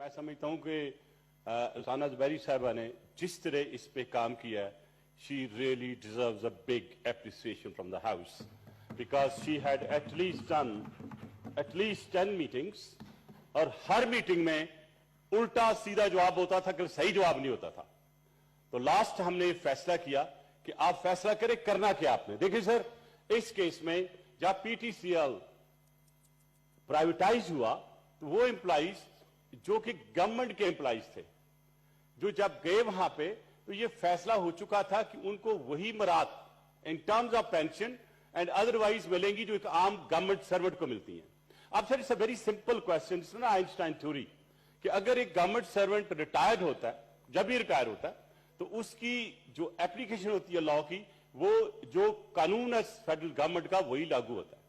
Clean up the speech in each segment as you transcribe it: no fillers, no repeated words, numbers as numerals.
मैं समझता हूं कि रुसाना ज़ुबैरी साहिबा ने जिस तरह इस पे काम किया है, she really deserves a big appreciation from the House because she had at least done at least 10 meetings और हर मीटिंग में उल्टा सीधा जवाब होता था कि सही जवाब नहीं होता था। तो लास्ट हमने फैसला किया कि आप फैसला करें करना क्या आपने। देखिए सर, इस केस में जब पीटीसीएल प्राइवेटाइज हुआ तो वो एम्प्लॉइज जो कि गवर्नमेंट के एम्प्लॉइज थे, जो जब गए वहां पे तो ये फैसला हो चुका था कि उनको वही मराद in terms of pension and otherwise मिलेंगी जो एक आम गवर्नमेंट सर्वेंट को मिलती हैं। अब sir, it's a very simple question, it's ना आइंस्टाइन थ्योरी कि अगर एक गवर्नमेंट सर्वेंट रिटायर्ड होता है, जब भी रिटायर होता है तो उसकी जो एप्लीकेशन होती है लॉ की, वो जो कानून है फेडरल गवर्नमेंट का वही लागू होता है।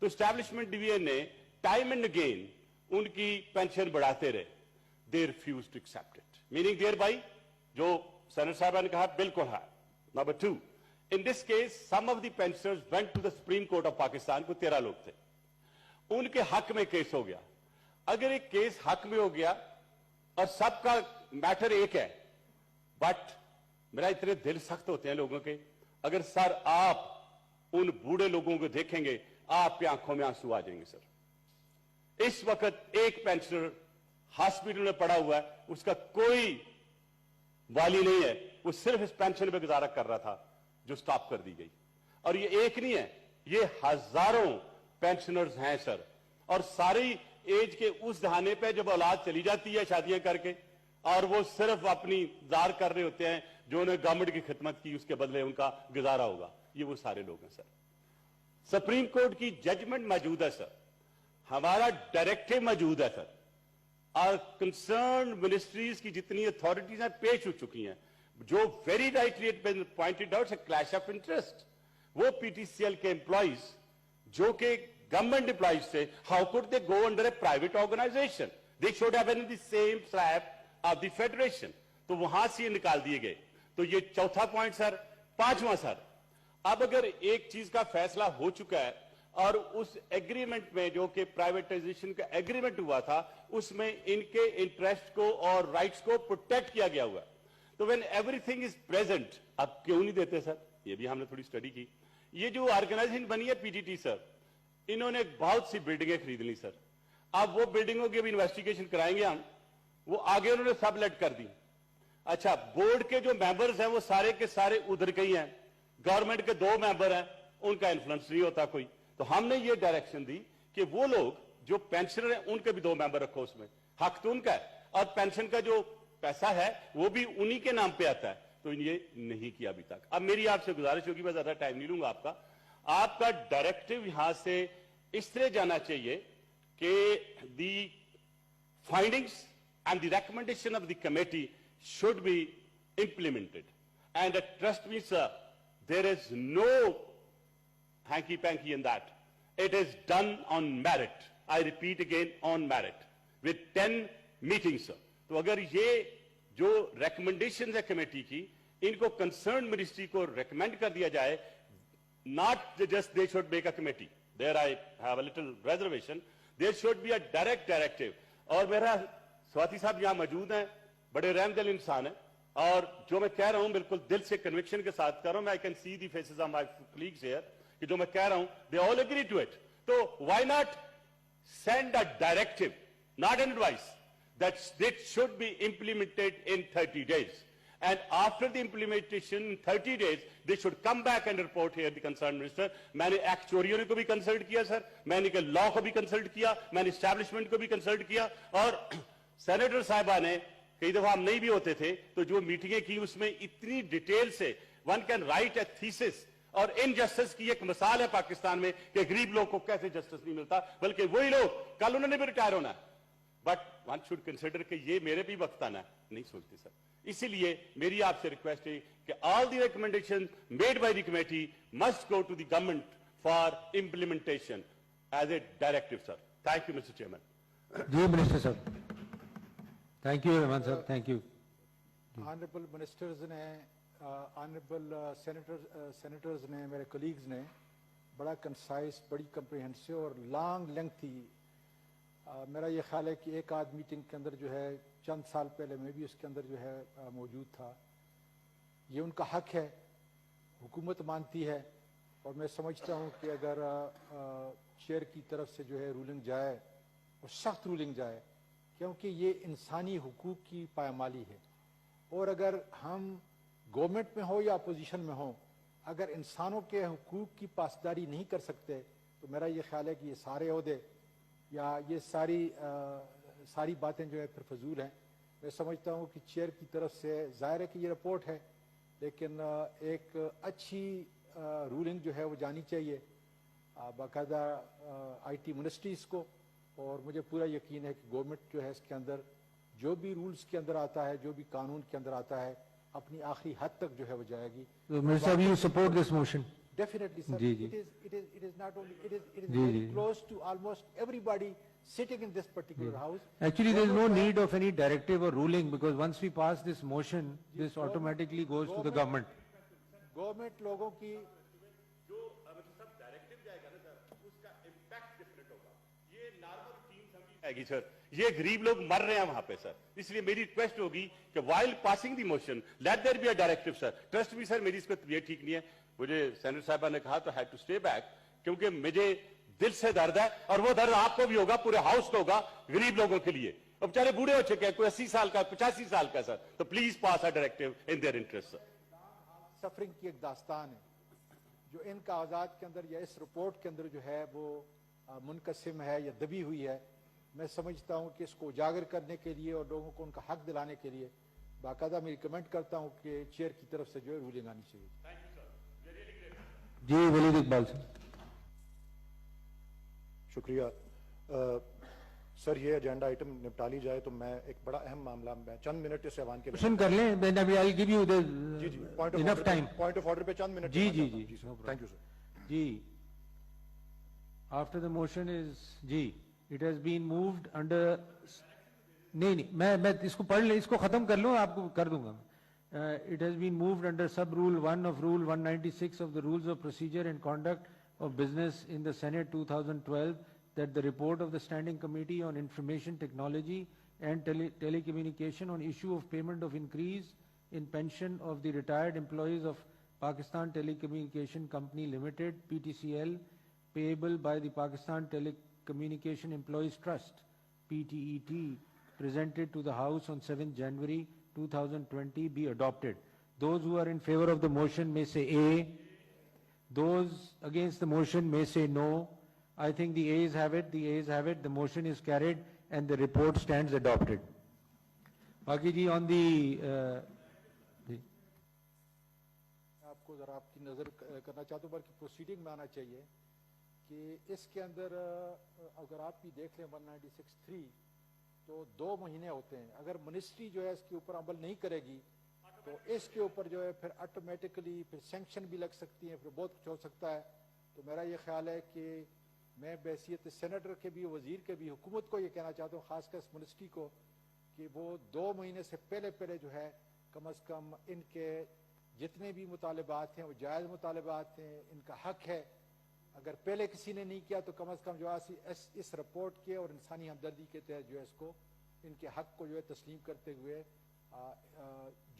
तो एस्टैब्लिशमेंट डिवीजन ने टाइम एंड अगेन उनकी पेंशन बढ़ाते रहे। They refuse to accept it, meaning there जो सेनेटर साहब ने कहा बिल्कुल है। Number 2, in this case some of the pensioners went to the supreme court of Pakistan, को 13 लोग थे, उनके हक में केस हो गया। अगर एक केस हक में हो गया और सबका मैटर एक है, बट मेरा इतने दिल सख्त होते हैं लोगों के, अगर सर आप उन बूढ़े लोगों को देखेंगे आपकी आंखों में आंसू आ जाएंगे सर। इस वक्त एक पेंशनर हॉस्पिटल में पड़ा हुआ है, उसका कोई वाली नहीं है, वो सिर्फ इस पेंशन पे गुजारा कर रहा था जो स्टॉप कर दी गई। और ये एक नहीं है, ये हजारों पेंशनर्स हैं सर, और सारी एज के उस दहाने पे जब औलाद चली जाती है शादियां करके और वो सिर्फ अपनी इंतजार कर रहे होते हैं जो उन्हें गवर्नमेंट की खिदमत की उसके बदले उनका गुजारा होगा, ये वो सारे लोग हैं सर। सुप्रीम कोर्ट की जजमेंट मौजूद है सर, हमारा डायरेक्टिव मौजूद है सर, और कंसर्न मिनिस्ट्रीज की जितनी अथॉरिटीज हैं पेश हो चुकी हैं, जो very rightly pointed out clash of interest. वो पीटीसीएल के एम्प्लॉइज जो कि गवर्नमेंट एम्प्लॉइज थे, how could they go under a private organisation? They should have been in the same slab of the federation. तो वहां से ये निकाल दिए गए। तो ये चौथा पॉइंट सर। पांचवां सर, अब अगर एक चीज का फैसला हो चुका है और उस एग्रीमेंट में जो कि प्राइवेटाइजेशन का एग्रीमेंट हुआ था उसमें इनके इंटरेस्ट को और राइट्स को प्रोटेक्ट किया गया हुआ है, तो व्हेन एवरीथिंग इज प्रेजेंट, अब क्यों नहीं देते सर? ये भी हमने थोड़ी स्टडी की। ये जो ऑर्गेनाइजेशन बनी है पीटीटी सर, इन्होंने बहुत सी बिल्डिंगें खरीद ली सर। अब वो बिल्डिंगों की भी इन्वेस्टिगेशन कराएंगे हम, वो आगे उन्होंने सबलेट कर दी। अच्छा, बोर्ड के जो मेंबर्स हैं वो सारे के सारे उधर के ही हैं, गवर्नमेंट के 2 मेंबर हैं, उनका इन्फ्लुएंस नहीं होता कोई। तो हमने ये डायरेक्शन दी कि वो लोग जो पेंशनर हैं उनके भी 2 मेंबर रखो, उसमें हक तो उनका है, और पेंशन का जो पैसा है वो भी उन्हीं के नाम पे आता है। तो ये नहीं किया अभी तक। अब मेरी आपसे गुजारिश होगी, मैं ज्यादा टाइम नहीं लूंगा आपका डायरेक्टिव यहां से इस तरह जाना चाहिए कि दी findings and the recommendation of the committee should be implemented. And trust me, sir, there is no hanky-panky in that. It is done on merit. I repeat again, on merit. With 10 meetings, sir. तो अगर ये जो recommendations है committee की, इनको concerned ministry को recommend कर दिया जाए, not just they should make a committee. There I have a little reservation. There should be a direct directive. और मेरा स्वाति साहब यहां मौजूद हैं, बड़े रहमदिल इंसान हैं, और जो मैं कह रहा हूं बिल्कुल दिल से कन्विक्शन के साथ कर रहा हूं। मैं I can see the faces of my colleagues here कि जो मैं कह रहा हूं they all agree to it. तो why not send a directive, not an advice, that it should be implemented in 30 days, and after the implementation in 30 days they should come back and report here the concerned minister. मैंने एक्चुअरियों को भी consult किया sir, मैंने के law को भी consult किया, मैंने एस्टैब्लिशमेंट को भी कंसल्ट किया, और सेनेटर साहिबा ने कई दफा हम नहीं भी होते थे तो जो मीटिंगें की उसमें इतनी डिटेल से one can write A thesis. और इनजस्टिस की एक मिसाल है पाकिस्तान में कि गरीब लोग को कैसे जस्टिस नहीं मिलता, बल्कि वही लोग कल उन्होंने भी रिटायर होना है, बट वन शुड कंसिडर कि ये मेरे भी वक्त आना है, नहीं सोचते सर। इसीलिए मेरी आपसे रिक्वेस्ट है कि all the recommendation made by the committee must go to the government for implementation as a directive sir. Thank you mister chairman. जी मिनिस्टर साहब। थैंक यू रहमान साहब, थैंक यू। ऑनरेबल मिनिस्टर्स ने, honourable senators ने, मेरे colleagues ने बड़ा concise, बड़ी comprehensive और लॉन्ग लेंथी मेरा ये ख्याल है कि एक आध मीटिंग के अंदर जो है चंद साल पहले मैं भी उसके अंदर जो है मौजूद था। ये उनका हक है, हुकूमत मानती है, और मैं समझता हूँ कि अगर चेयर की तरफ से जो है रूलिंग जाए और सख्त रूलिंग जाए, क्योंकि ये इंसानी हुकूक की पायमाली है। और अगर हम गवर्नमेंट में हो या अपोजिशन में हो, अगर इंसानों के हुकूक की पासदारी नहीं कर सकते तो मेरा ये ख्याल है कि ये सारे ओहदे या ये सारी बातें जो है फिर फजूल हैं। मैं समझता हूँ कि चेयर की तरफ से ज़ाहिर है कि ये रिपोर्ट है, लेकिन एक अच्छी रूलिंग जो है वो जानी चाहिए बाकायदा IT मिनिस्ट्रीज़ को, और मुझे पूरा यकीन है कि गवर्नमेंट जो है इसके अंदर जो भी रूल्स के अंदर आता है, जो भी कानून के अंदर आता है, अपनी आखिरी हद तक जो है वो जाएगी। So, Minister Saab, you support this motion? Definitely, sir. जी, जी. It is not only, it is जी, very जी. close to almost everybody sitting in this particular house. Actually, there is no need of any directive or ruling, because once we pass this motion, this automatically goes to the government. Government लोगों की जो सब directive जाएगा ना sir, उसका impact different होगा। ये normal team समझी जाएगी सर, ये गरीब लोग मर रहे हैं वहां पे सर। इसलिए मेरी रिक्वेस्ट होगी कि while passing the motion let there be a directive sir. Trust me sir, मेरी इसको तबीयत ठीक नहीं है, मुझे सेनेटर साहबा ने कहा तो हैड टू स्टे बैक, क्योंकि मुझे दिल से दर्द है, और वो दर्द आपको भी होगा, पूरे हाउस को होगा, गरीब लोगों के लिए। अब बेचारे बूढ़े हो चुके हैं, कोई 80 साल का, 85 साल का सर, तो please pass a directive in their interest sir. Suffering की एक दास्तान है जो इनका आज़ाद के अंदर या इस रिपोर्ट के अंदर जो है वो मुनकसिम है या दबी हुई है। मैं समझता हूँ कि इसको उजागर करने के लिए और लोगों को उनका हक दिलाने के लिए बाकायदा मैं रिकमेंड करता हूँ कि चेयर की तरफ से जो है रूलिंग आनी चाहिए। जी, वलीद इकबाल सर। शुक्रिया सर, ये एजेंडा आइटम निपटा ली जाए तो मैं एक बड़ा अहम मामला में चंद मिनट इस ऐवान के क्वेश्चन कर लें, then I'll give you the enough time. Point of order पे चंद मिनट। जी, जी, जी, थैंक यू सर। जी, after the motion is जी, it has been moved under, नहीं, मैं इसको पढ़ ले, इसको खत्म कर लूँ, आपको कर दूंगा। It has been moved under sub rule 1 of rule 196 of the rules of procedure and conduct of business in the Senate 2012 that the report of the Standing Committee on Information Technology and Telecommunication on issue of payment of increase in pension of the retired employees of Pakistan Telecommunication Company Limited, PTCL, payable by the Pakistan Telecommunication Employees Trust, PTET, presented to the House on 7th January 2020 be adopted. Those who are in favor of the motion may say A. Those against the motion may say no. I think the ayes have it, the ayes have it, the motion is carried and the report stands adopted. Baki ji, on the आपको जरा आपकी नज़र करना चाहता हूँ, बल्कि proceeding में आना चाहिए कि इसके अंदर अगर आप भी देख लें 196(3) तो 2 महीने होते हैं। अगर मिनिस्ट्री जो है इसके ऊपर अमल नहीं करेगी तो इसके ऊपर जो है फिर ऑटोमेटिकली फिर सैंक्शन भी लग सकती हैं, फिर बहुत कुछ हो सकता है। तो मेरा ये ख्याल है कि मैं बहैसियत सेनेटर के भी, वजीर के भी, हुकूमत को ये कहना चाहता हूँ, खासकर इस मिनिस्ट्री को, कि वो 2 महीने से पहले जो है कम अज़ कम इनके जितने भी मुतालबात हैं वो जायज़ मुतालबात हैं, इनका हक है। अगर पहले किसी ने नहीं किया तो कम अज़ कम जो है इस रिपोर्ट के और इंसानी हमदर्दी के तहत जो है इसको इनके हक को जो है तस्लीम करते हुए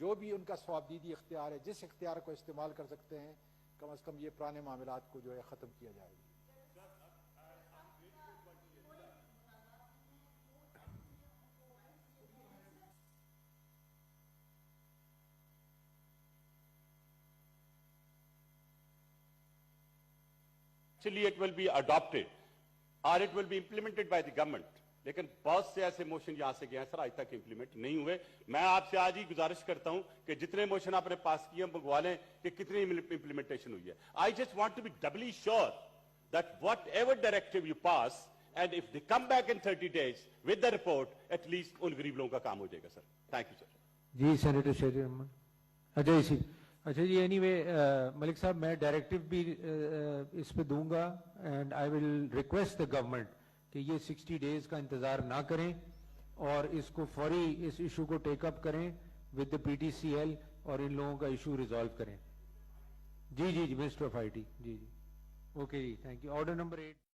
जो भी उनका सवाबदीदी इख्तियार है, जिस इख्तियार को इस्तेमाल कर सकते हैं, कम अज़ कम ये पुराने मामलात को जो है ख़त्म किया जाएगा। Actually, it will be adopted or it will be implemented by the government. लेकिन बहुत से ऐसे मोशन यहां से गए हैं सर, आज तक इंप्लीमेंट नहीं हुए। मैं आपसे आज ही गुजारिश करता हूं कि जितने मोशन आपने पास किए मंगवा लें कि कितनी इंप्लीमेंटेशन हुई है। I just want to be doubly sure that whatever directive you pass and if they come back in 30 days with the report, at least उन गरीब लोगों का काम हो जाएगा सर। Thank you sir. जी, सेनेटर शेरी रहमान। अजय सिंह। अच्छा जी, एनीवे मलिक साहब, मैं डायरेक्टिव भी इस पे दूंगा and I will request the government कि ये 60 days का इंतजार ना करें और इसको फौरी इस इशू को टेकअप करें विद द PTCL और इन लोगों का इशू रिजॉल्व करें। जी जी जी, मिनिस्टर ऑफ IT। जी जी, ओके जी, थैंक यू। Order number 8।